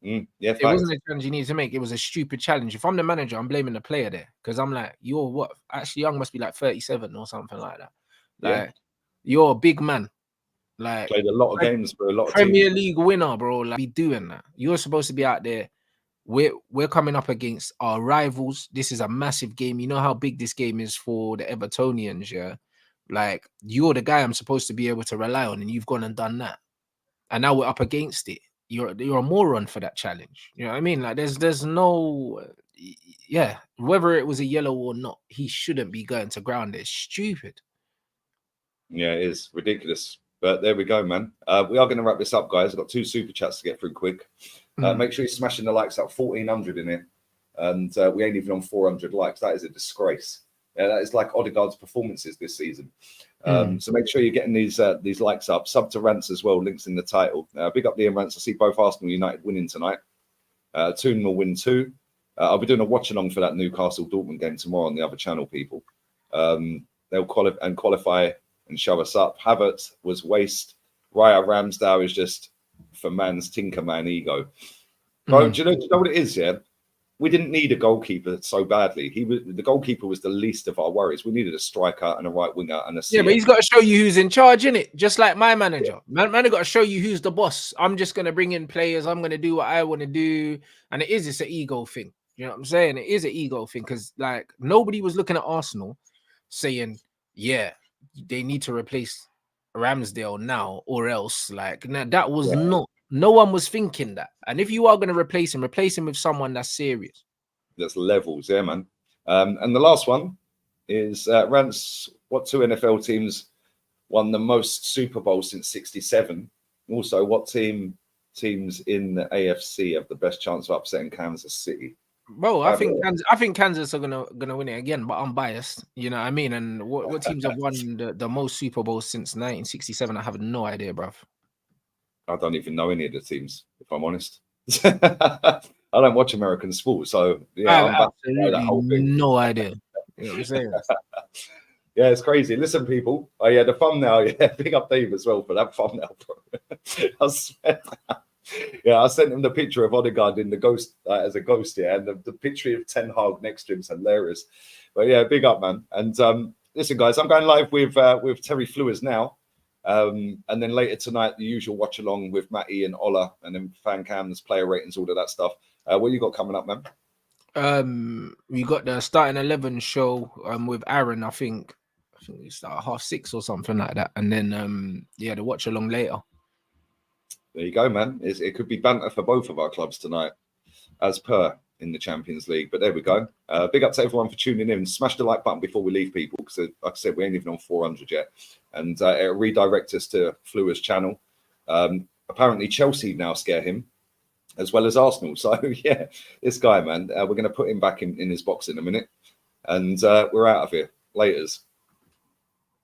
Yeah, it wasn't a challenge you needed to make. It was a stupid challenge. If I'm the manager, I'm blaming the player there because I'm like, you're what? Ashley Young must be like 37 or something like that. Like, you're a big man. Like, played a lot of games for a lot of Premier teams. League winner, bro. Like, be doing that. You're supposed to be out there. We're coming up against our rivals. This is a massive game. You know how big this game is for the Evertonians, yeah? Like, you're the guy I'm supposed to be able to rely on, and you've gone and done that. And now we're up against it. You're a moron for that challenge. You know what I mean? Like, there's no, whether it was a yellow or not, he shouldn't be going to ground. It's stupid. Yeah, it is ridiculous. But there we go, man. We are going to wrap this up, guys. I've got 2 super chats to get through quick. Make sure you're smashing the likes up, 1,400 in here. And we ain't even on 400 likes. That is a disgrace. Yeah, that is like Odegaard's performances this season. So make sure you're getting these likes up. Sub to Rants as well. Links in the title. Big up Liam Rants. I see both Arsenal and United winning tonight. 2 will win 2. I'll be doing a watch along for that Newcastle Dortmund game tomorrow on the other channel, people. They'll qualify and show us up. Havertz was waste. Raya Ramsdale is just for man's Tinkerman ego. Bro, do you know what it is, yeah? We didn't need a goalkeeper so badly. The goalkeeper was the least of our worries. We needed a striker and a right winger and a but he's got to show you who's in charge, innit? Just like my manager. Man got to show you who's the boss. I'm just going to bring in players. I'm going to do what I want to do. And it's an ego thing. You know what I'm saying? It is an ego thing because, like, nobody was looking at Arsenal saying, yeah, they need to replace Ramsdale now or else. Like, now, that was not. No one was thinking that. And if you are going to replace him with someone that's serious. That's levels, yeah, man. And the last one is Rants. What 2 NFL teams won the most Super Bowls since '67? Also, what teams in the AFC have the best chance of upsetting Kansas City? Bro, I think Kansas are gonna win it again, but I'm biased. You know what I mean? And what teams have won the most Super Bowls since 1967? I have no idea, bruv. I don't even know any of the teams, if I'm honest. I don't watch American sports, so yeah, I'm back to that whole thing. No idea. You know what I'm saying? Yeah, it's crazy. Listen, people. Oh yeah, the thumbnail. Yeah, big up Dave as well for that thumbnail, bro. I sent him the picture of Odegaard in the ghost as a ghost, yeah, and the picture of Ten Hag next to him is hilarious. But yeah, big up, man. And listen, guys, I'm going live with Terry Flewers now. And then later tonight, the usual watch along with Matty and Ola, and then fan cams, player ratings, all of that stuff. What you got coming up, man? We got the starting 11 show with Aaron. I think we start at 6:30 or something like that, and then the watch along later. There you go, man. It could be banter for both of our clubs tonight, as per in the Champions League. But there we go. Big up to everyone for tuning in. Smash the like button before we leave, people, because like I said, we ain't even on 400 yet. And it'll redirect us to Flewer's channel. Apparently Chelsea now scare him, as well as Arsenal. So yeah, this guy, man, we're going to put him back in his box in a minute. And we're out of here. Laters.